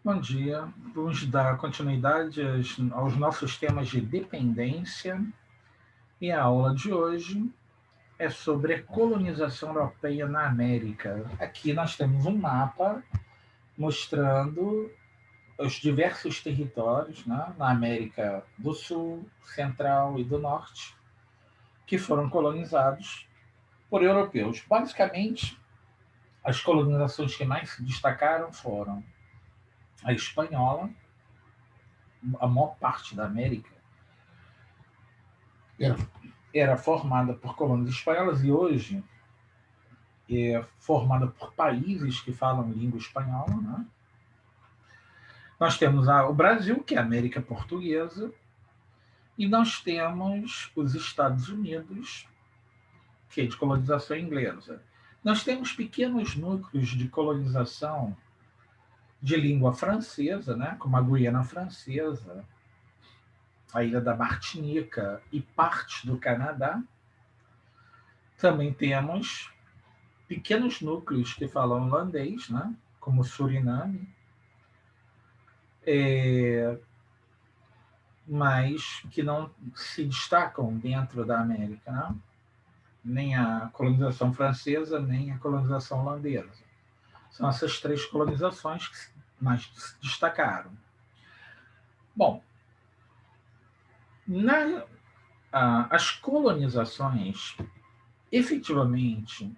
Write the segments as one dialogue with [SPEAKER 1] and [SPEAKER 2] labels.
[SPEAKER 1] Bom dia. Vamos dar continuidade aos nossos temas de dependência. E a aula de hoje é sobre a colonização europeia na América. Aqui nós temos um mapa mostrando os diversos territórios, né, na América do Sul, Central e do Norte que foram colonizados por europeus. Basicamente, as colonizações que mais se destacaram foram a espanhola, a maior parte da América era, era formada por colônias espanholas e hoje é formada por países que falam língua espanhola. Né? Nós temos o Brasil, que é a América Portuguesa, e nós temos os Estados Unidos, que é de colonização inglesa. Nós temos pequenos núcleos de colonização de língua francesa, né? Como a Guiana Francesa, a ilha da Martinica e parte do Canadá. Também temos pequenos núcleos que falam holandês, né? Como Suriname, mas que não se destacam dentro da América, né? Nem a colonização francesa, nem a colonização holandesa. São essas três colonizações que mais se destacaram. Bom, as colonizações efetivamente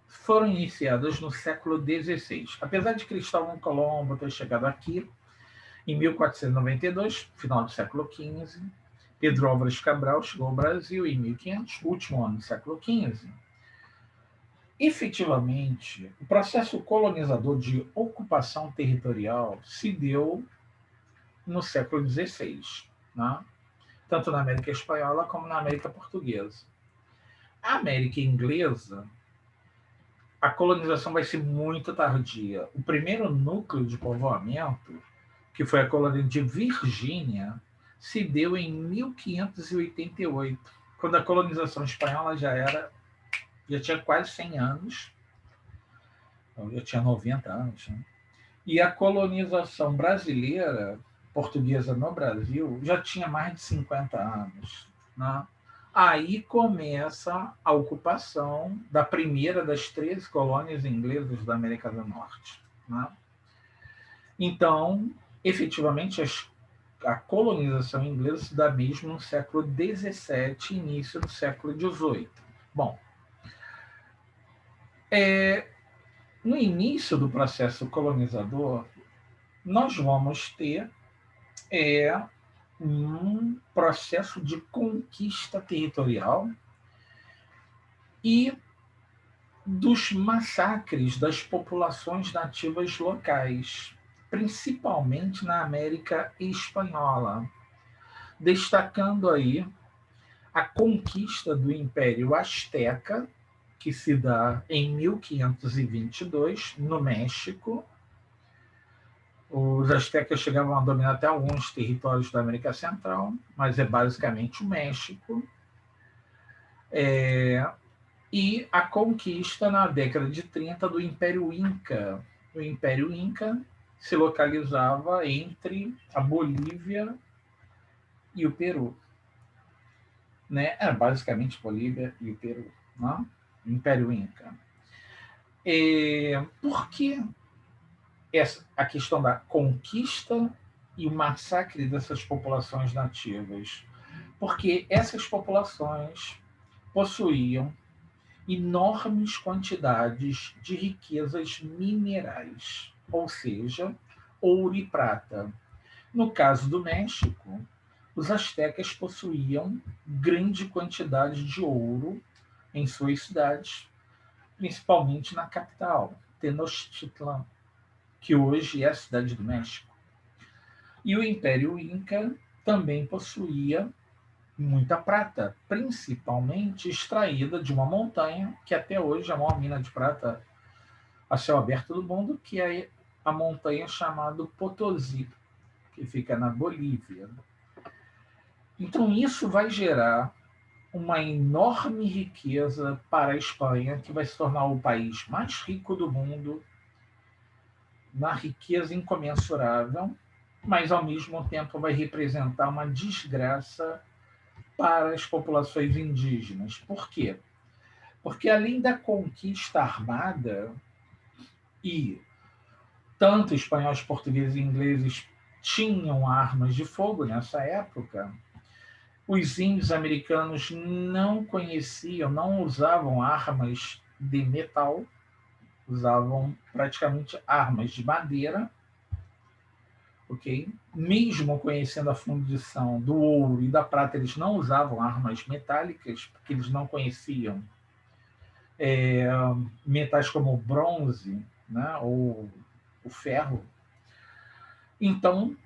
[SPEAKER 1] foram iniciadas no século XVI. Apesar de Cristóvão Colombo ter chegado aqui em 1492, final do século XV, Pedro Álvares Cabral chegou ao Brasil em 1500, último ano do século XV. Efetivamente, o processo colonizador de ocupação territorial se deu no século XVI, né? Tanto na América Espanhola como na América Portuguesa. A América Inglesa, a colonização vai ser muito tardia. O primeiro núcleo de povoamento, que foi a colônia de Virgínia, se deu em 1588, quando a colonização espanhola já tinha quase 100 anos, já tinha 90 anos, né? E a colonização brasileira, portuguesa no Brasil, já tinha mais de 50 anos, né? Aí começa a ocupação da primeira das 13 colônias inglesas da América do Norte, né? Então, efetivamente, a colonização inglesa se dá mesmo no século XVII, início do século XVIII. Bom, no início do processo colonizador, nós vamos ter um processo de conquista territorial e dos massacres das populações nativas locais, principalmente na América Espanhola, destacando aí a conquista do Império Azteca, que se dá em 1522, no México. Os aztecas chegavam a dominar até alguns territórios da América Central, mas é basicamente o México. E a conquista na década de 30 do Império Inca. O Império Inca se localizava entre a Bolívia e o Peru. Né? Era basicamente Bolívia e o Peru. Né? O Império Inca. Por que a questão da conquista e o massacre dessas populações nativas? Porque essas populações possuíam enormes quantidades de riquezas minerais, ou seja, ouro e prata. No caso do México, os astecas possuíam grande quantidade de ouro em suas cidades, principalmente na capital, Tenochtitlan, que hoje é a cidade do México. E o Império Inca também possuía muita prata, principalmente extraída de uma montanha, que até hoje é a maior mina de prata a céu aberto do mundo, que é a montanha chamada Potosí, que fica na Bolívia. Então isso vai gerar uma enorme riqueza para a Espanha, que vai se tornar o país mais rico do mundo na riqueza incomensurável, mas ao mesmo tempo vai representar uma desgraça para as populações indígenas. Por quê? Porque além da conquista armada, e tanto espanhóis, portugueses e ingleses tinham armas de fogo nessa época, os índios americanos não conheciam, não usavam armas de metal, usavam praticamente armas de madeira, ok? Mesmo conhecendo a fundição do ouro e da prata, eles não usavam armas metálicas, porque eles não conheciam metais como o bronze, né, ou o ferro. Então,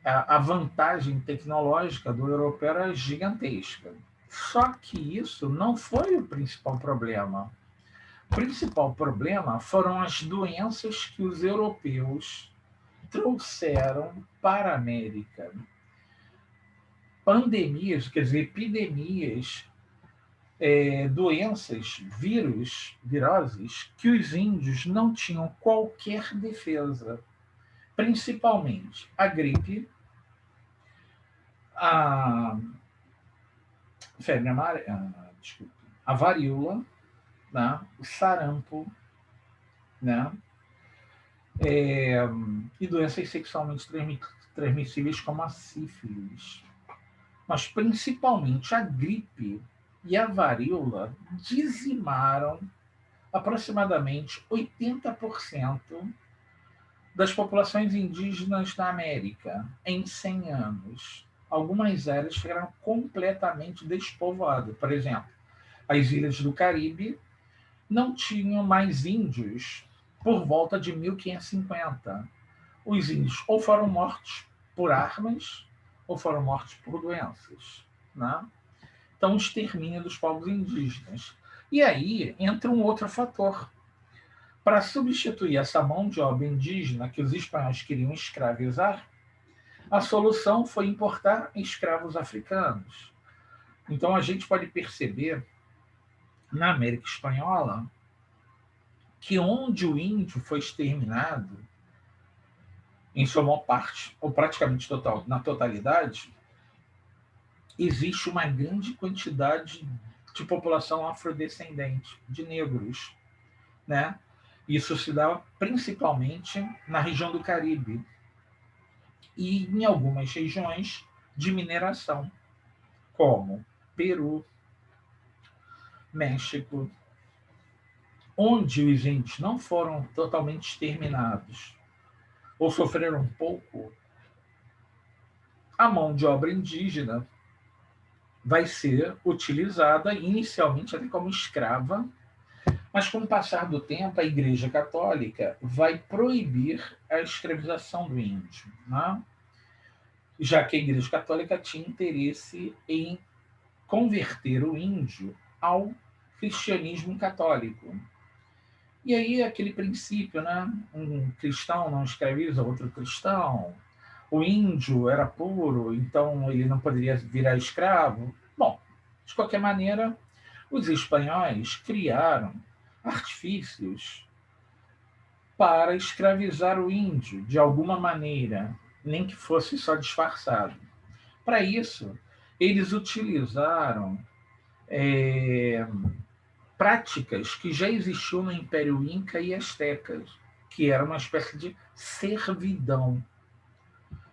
[SPEAKER 1] a vantagem tecnológica do europeu era gigantesca. Só que isso não foi o principal problema. O principal problema foram as doenças que os europeus trouxeram para a América. Pandemias, quer dizer, epidemias, doenças, viroses, que os índios não tinham qualquer defesa. Principalmente a gripe, a febre amarela, desculpa, a varíola, né? O sarampo, né? E doenças sexualmente transmissíveis como a sífilis. Mas principalmente a gripe e a varíola dizimaram aproximadamente 80% das populações indígenas da América em 100 anos. Algumas áreas ficaram completamente despovoadas. Por exemplo, as ilhas do Caribe não tinham mais índios por volta de 1550. Os índios ou foram mortos por armas ou foram mortos por doenças, né? Então, o extermínio dos povos indígenas. E aí entra um outro fator. Para substituir essa mão de obra indígena que os espanhóis queriam escravizar, a solução foi importar escravos africanos. Então, a gente pode perceber na América Espanhola que onde o índio foi exterminado, em sua maior parte, ou praticamente total, na totalidade, existe uma grande quantidade de população afrodescendente, de negros, né? Isso se dá principalmente na região do Caribe e em algumas regiões de mineração, como Peru, México, onde os índios não foram totalmente exterminados ou sofreram pouco, a mão de obra indígena vai ser utilizada inicialmente até como escrava, mas com o passar do tempo a Igreja Católica vai proibir a escravização do índio, né? Já que a Igreja Católica tinha interesse em converter o índio ao cristianismo católico. E aí aquele princípio, né? Um cristão não escraviza outro cristão, o índio era puro, então ele não poderia virar escravo. Bom, de qualquer maneira, os espanhóis criaram artifícios para escravizar o índio de alguma maneira, nem que fosse só disfarçado. Para isso, eles utilizaram é, práticas que já existiam no Império Inca e Azteca, que era uma espécie de servidão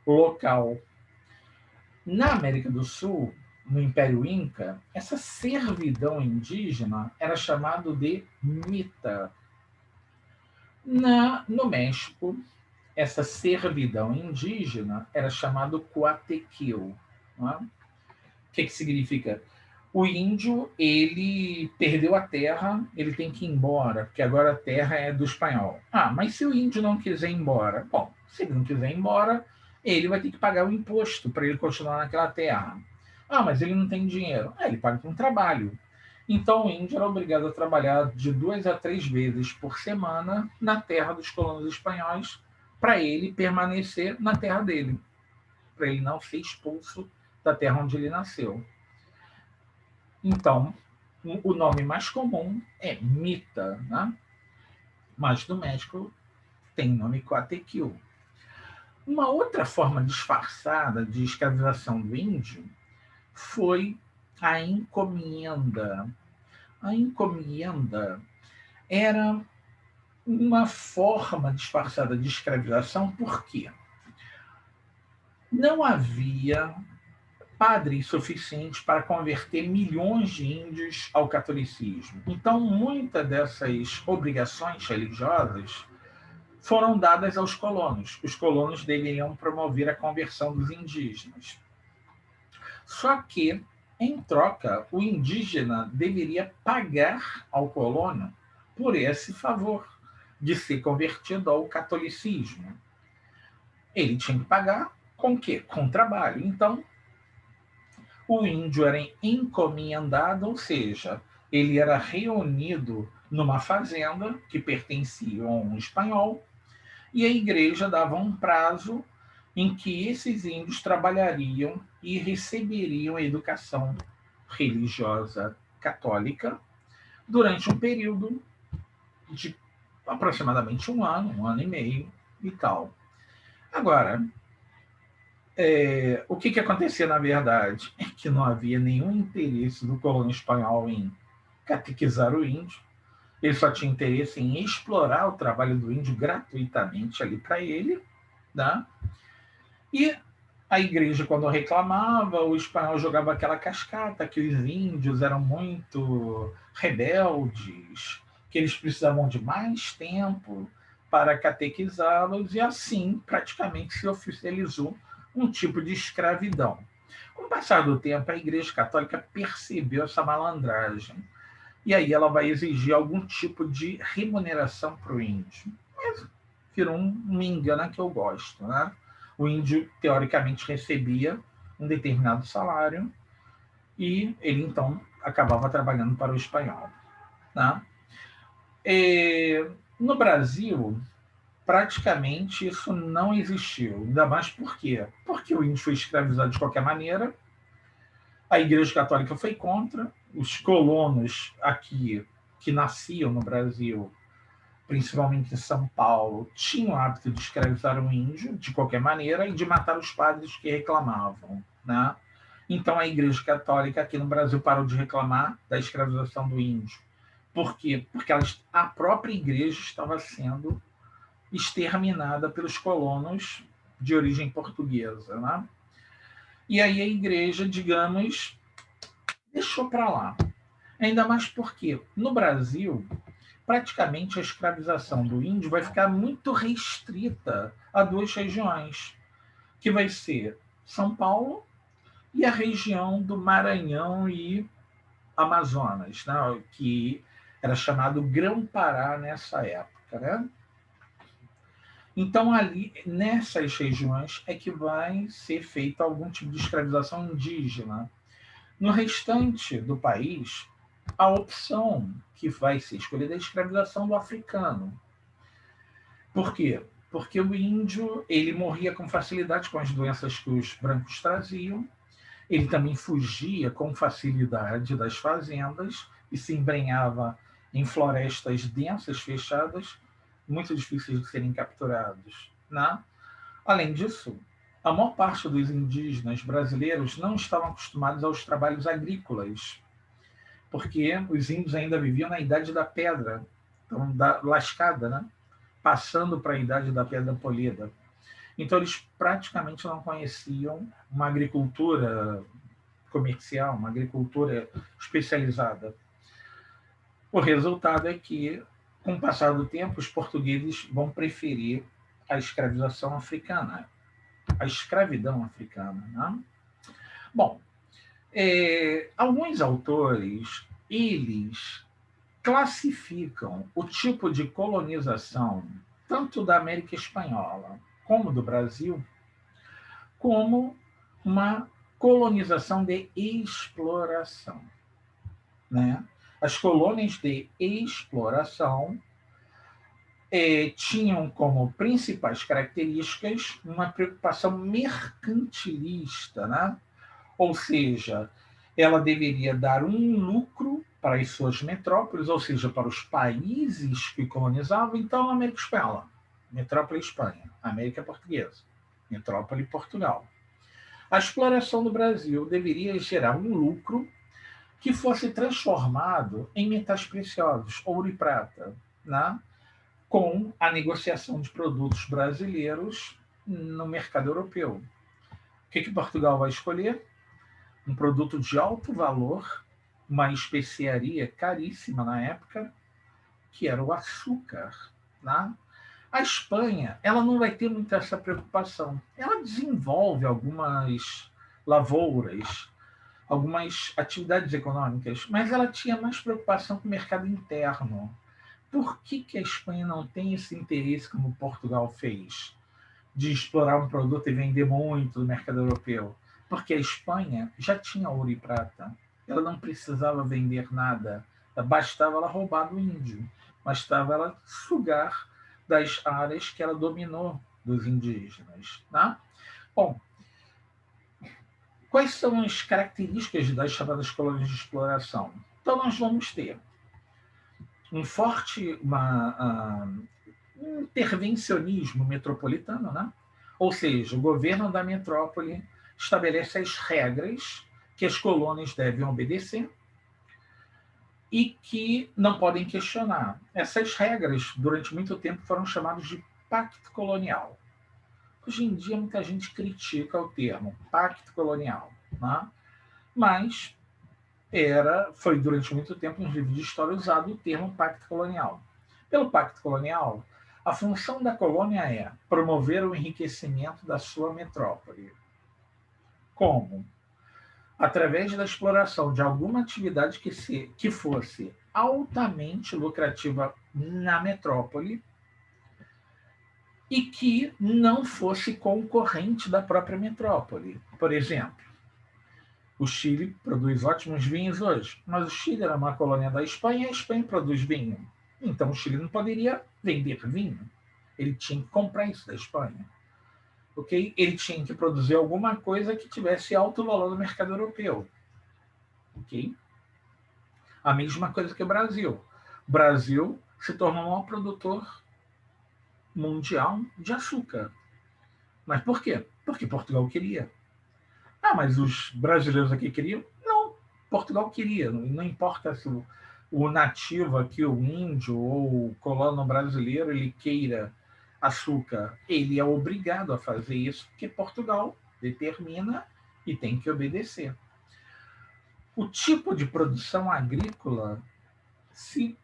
[SPEAKER 1] local. Na América do Sul, no Império Inca, essa servidão indígena era chamada de mita. No México, essa servidão indígena era chamada coatequil. Né? O que significa? O índio, ele perdeu a terra, ele tem que ir embora, porque agora a terra é do espanhol. Ah, mas se o índio não quiser ir embora? Bom, se ele não quiser ir embora, ele vai ter que pagar o imposto para ele continuar naquela terra. Ah, mas ele não tem dinheiro. Ah, ele paga com trabalho. Então o índio era obrigado a trabalhar de 2 a 3 vezes por semana na terra dos colonos espanhóis para ele permanecer na terra dele, para ele não ser expulso da terra onde ele nasceu. Então, o nome mais comum é mita, né? Mas no México tem nome Coatequil. Uma outra forma disfarçada de escravização do índio foi a encomenda. A encomenda era uma forma disfarçada de escravização, porque não havia padres suficientes para converter milhões de índios ao catolicismo. Então, muitas dessas obrigações religiosas foram dadas aos colonos. Os colonos deveriam promover a conversão dos indígenas. Só que, em troca, o indígena deveria pagar ao colono por esse favor de ser convertido ao catolicismo. Ele tinha que pagar com o quê? Com trabalho. Então, o índio era encomendado, ou seja, ele era reunido numa fazenda que pertencia a um espanhol, e a igreja dava um prazo em que esses índios trabalhariam e receberiam a educação religiosa católica durante um período de aproximadamente um ano e meio e tal. Agora, o que acontecia na verdade é que não havia nenhum interesse do colono espanhol em catequizar o índio. Ele só tinha interesse em explorar o trabalho do índio gratuitamente ali para ele, né? E a igreja, quando reclamava, o espanhol jogava aquela cascata que os índios eram muito rebeldes, que eles precisavam de mais tempo para catequizá-los, e assim praticamente se oficializou um tipo de escravidão. Com o passar do tempo, a Igreja Católica percebeu essa malandragem, e aí ela vai exigir algum tipo de remuneração para o índio. Mas virou me engana que eu gosto, né? O índio, teoricamente, recebia um determinado salário e ele, então, acabava trabalhando para o espanhol. Né? No Brasil, praticamente isso não existiu. Ainda mais por quê? Porque o índio foi escravizado de qualquer maneira, a Igreja Católica foi contra, os colonos aqui que nasciam no Brasil, principalmente em São Paulo, tinham o hábito de escravizar o índio de qualquer maneira e de matar os padres que reclamavam. Né? Então a Igreja Católica aqui no Brasil parou de reclamar da escravização do índio. Por quê? Porque a própria igreja estava sendo exterminada pelos colonos de origem portuguesa. Né? E aí a igreja, digamos, deixou para lá. Ainda mais porque no Brasil, praticamente a escravização do índio vai ficar muito restrita a duas regiões, que vai ser São Paulo e a região do Maranhão e Amazonas, né, que era chamado Grão-Pará nessa época. Né? Então, ali, nessas regiões, é que vai ser feita algum tipo de escravização indígena. No restante do país, a opção que vai ser escolhida é a escravização do africano. Por quê? Porque o índio ele morria com facilidade com as doenças que os brancos traziam, ele também fugia com facilidade das fazendas e se embrenhava em florestas densas, fechadas, muito difíceis de serem capturados. Né? Além disso, a maior parte dos indígenas brasileiros não estavam acostumados aos trabalhos agrícolas, porque os índios ainda viviam na Idade da Pedra, então, da lascada, né? Passando para a Idade da Pedra Polida. Então, eles praticamente não conheciam uma agricultura comercial, uma agricultura especializada. O resultado é que, com o passar do tempo, os portugueses vão preferir a escravização africana, a escravidão africana. Né? Bom, alguns autores, eles classificam o tipo de colonização, tanto da América Espanhola como do Brasil, como uma colonização de exploração. Né? As colônias de exploração tinham como principais características uma preocupação mercantilista, né? Ou seja, ela deveria dar um lucro para as suas metrópoles, ou seja, para os países que colonizavam, então a América Espanhola. metrópole Espanha, América Portuguesa, metrópole Portugal. A exploração do Brasil deveria gerar um lucro que fosse transformado em metais preciosos, ouro e prata, né? Com a negociação de produtos brasileiros no mercado europeu. O que Portugal vai escolher? Um produto de alto valor, uma especiaria caríssima na época, que era o açúcar. Né? A Espanha, ela não vai ter muito essa preocupação. Ela desenvolve algumas lavouras, algumas atividades econômicas, mas ela tinha mais preocupação com o mercado interno. Por que a Espanha não tem esse interesse, como Portugal fez, de explorar um produto e vender muito no mercado europeu? Porque a Espanha já tinha ouro e prata. Ela não precisava vender nada. Bastava ela roubar do índio. Bastava ela sugar das áreas que ela dominou dos indígenas. Né? Bom, quais são as características das chamadas colônias de exploração? Então, nós vamos ter um intervencionismo metropolitano, né? Ou seja, o governo da metrópole estabelece as regras que as colônias devem obedecer e que não podem questionar. Essas regras, durante muito tempo, foram chamadas de pacto colonial. Hoje em dia, muita gente critica o termo pacto colonial, né? Mas foi durante muito tempo nos livros de história usado o termo pacto colonial. Pelo pacto colonial, a função da colônia é promover o enriquecimento da sua metrópole. Como? Através da exploração de alguma atividade que fosse altamente lucrativa na metrópole e que não fosse concorrente da própria metrópole. Por exemplo, o Chile produz ótimos vinhos hoje, mas o Chile era uma colônia da Espanha e a Espanha produz vinho. Então o Chile não poderia vender vinho. Ele tinha que comprar isso da Espanha. Okay? Ele tinha que produzir alguma coisa que tivesse alto valor no mercado europeu. Okay? A mesma coisa que o Brasil. O Brasil se tornou o maior produtor mundial de açúcar. Mas por quê? Porque Portugal queria. Ah, mas os brasileiros aqui queriam? Não, Portugal queria. Não importa se o nativo aqui, o índio ou o colono brasileiro, ele queira açúcar. Ele é obrigado a fazer isso porque Portugal determina e tem que obedecer. O tipo de produção agrícola se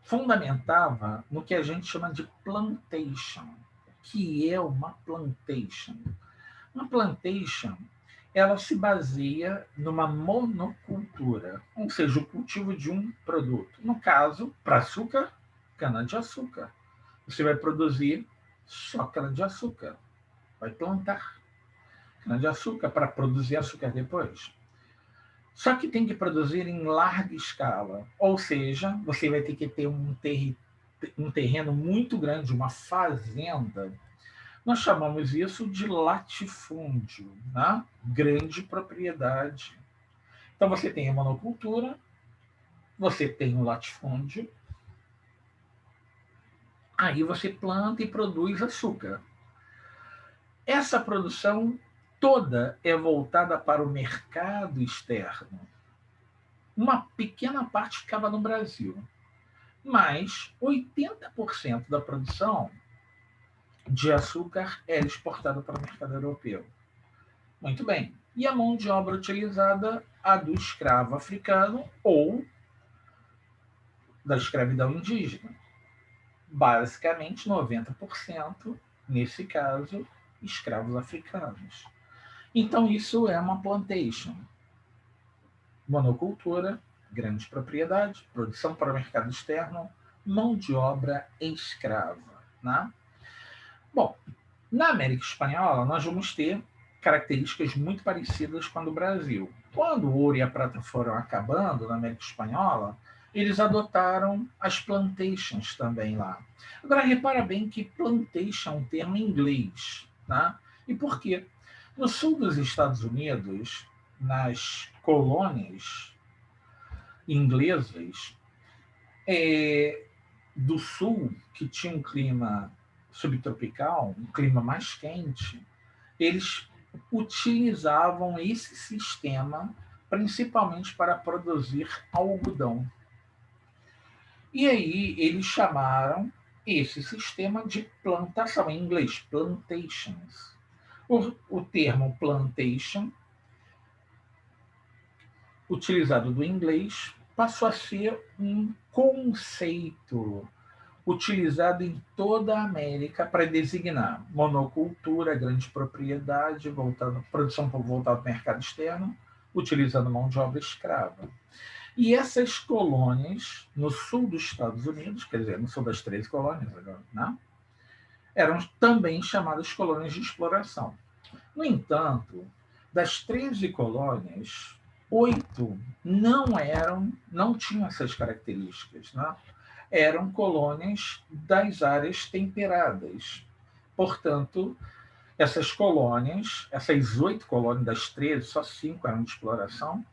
[SPEAKER 1] fundamentava no que a gente chama de plantation. O que é uma plantation? Uma plantation, ela se baseia numa monocultura, ou seja, o cultivo de um produto. No caso, para açúcar, cana-de-açúcar. Você vai produzir só cana-de-açúcar. Vai plantar cana-de-açúcar para produzir açúcar depois. Só que tem que produzir em larga escala. Ou seja, você vai ter que ter um terreno muito grande, uma fazenda. Nós chamamos isso de latifúndio, né? Grande propriedade. Então você tem a monocultura, você tem o latifúndio, aí você planta e produz açúcar. Essa produção toda é voltada para o mercado externo. Uma pequena parte ficava no Brasil, mas 80% da produção de açúcar era exportada para o mercado europeu. Muito bem. E a mão de obra utilizada, a do escravo africano ou da escravidão indígena. Basicamente, 90%, nesse caso, escravos africanos. Então, isso é uma plantation. Monocultura, grande propriedade, produção para o mercado externo, mão de obra escrava. Né? Bom, na América Espanhola, nós vamos ter características muito parecidas com a do Brasil. Quando o ouro e a prata foram acabando na América Espanhola, eles adotaram as plantations também lá. Agora, repara bem que plantation é um termo em inglês. Né? E por quê? No sul dos Estados Unidos, nas colônias inglesas do sul, que tinha um clima subtropical, um clima mais quente, eles utilizavam esse sistema principalmente para produzir algodão. E aí eles chamaram esse sistema de plantação, em inglês, plantations. O termo plantation, utilizado do inglês, passou a ser um conceito utilizado em toda a América para designar monocultura, grande propriedade, produção voltada ao mercado externo, utilizando mão de obra escrava. E essas colônias, no sul dos Estados Unidos, quer dizer, no sul das 13 colônias, agora, né, eram também chamadas colônias de exploração. No entanto, das 13 colônias, 8 não tinham essas características, né? Eram colônias das áreas temperadas. Portanto, essas 8 colônias das 13, só 5 eram de exploração,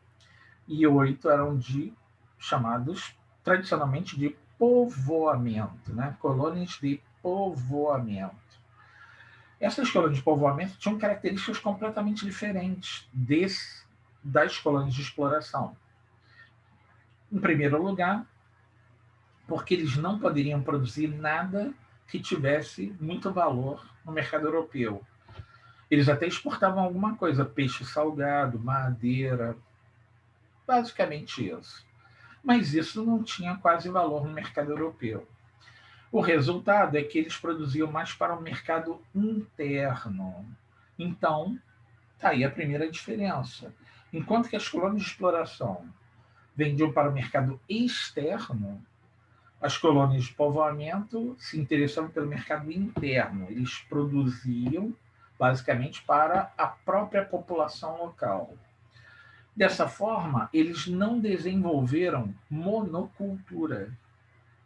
[SPEAKER 1] e 8 eram chamados tradicionalmente de povoamento, né? Colônias de povoamento. Essas colônias de povoamento tinham características completamente diferentes das colônias de exploração. Em primeiro lugar, porque eles não poderiam produzir nada que tivesse muito valor no mercado europeu. Eles até exportavam alguma coisa, peixe salgado, madeira, basicamente isso. Mas isso não tinha quase valor no mercado europeu. O resultado é que eles produziam mais para o mercado interno. Então, está aí a primeira diferença. Enquanto que as colônias de exploração vendiam para o mercado externo, as colônias de povoamento se interessavam pelo mercado interno. Eles produziam basicamente para a própria população local. Dessa forma, eles não desenvolveram monocultura.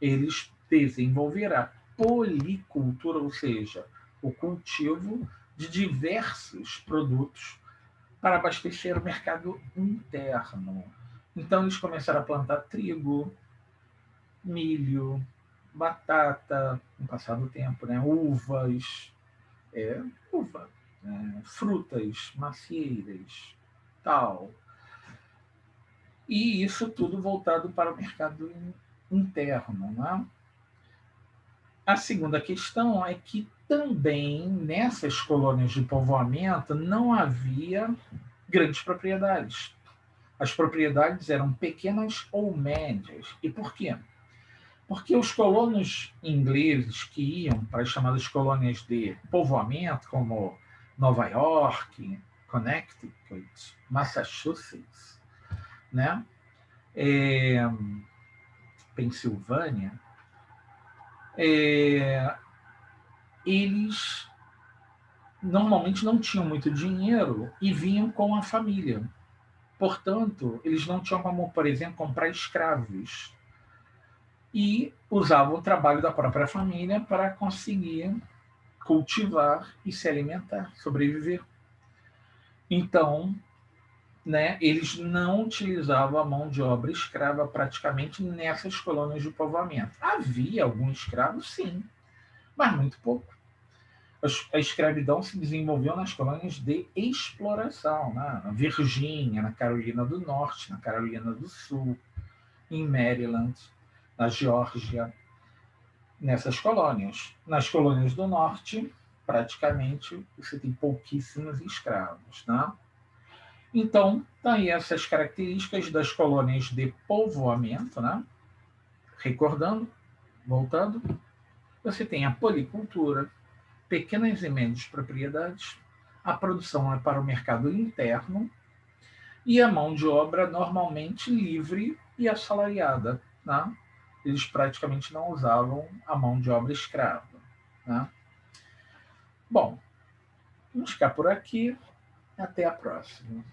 [SPEAKER 1] Eles desenvolveram a policultura, ou seja, o cultivo de diversos produtos para abastecer o mercado interno. Então, eles começaram a plantar trigo, milho, batata, no passar do tempo, né? Uvas, frutas, macieiras, tal. E isso tudo voltado para o mercado interno. Né? A segunda questão é que também nessas colônias de povoamento não havia grandes propriedades. As propriedades eram pequenas ou médias. E por quê? Porque os colonos ingleses que iam para as chamadas colônias de povoamento, como Nova York, Connecticut, Massachusetts, né? Pensilvânia, eles normalmente não tinham muito dinheiro e vinham com a família. Portanto, eles não tinham como, por exemplo, comprar escravos. E usavam o trabalho da própria família para conseguir cultivar e se alimentar, sobreviver. Então, né, eles não utilizavam a mão de obra escrava praticamente nessas colônias de povoamento. Havia algum escravo, sim, mas muito pouco. A escravidão se desenvolveu nas colônias de exploração, né? Na Virgínia, na Carolina do Norte, na Carolina do Sul, em Maryland, na Geórgia, nessas colônias. Nas colônias do Norte, praticamente, você tem pouquíssimos escravos. Né? Então, tá aí essas características das colônias de povoamento. Né? Recordando, voltando, você tem a policultura, pequenas e médias propriedades, a produção é para o mercado interno e a mão de obra normalmente livre e assalariada. Né? Eles praticamente não usavam a mão de obra escrava. Né? Bom, vamos ficar por aqui. Até a próxima.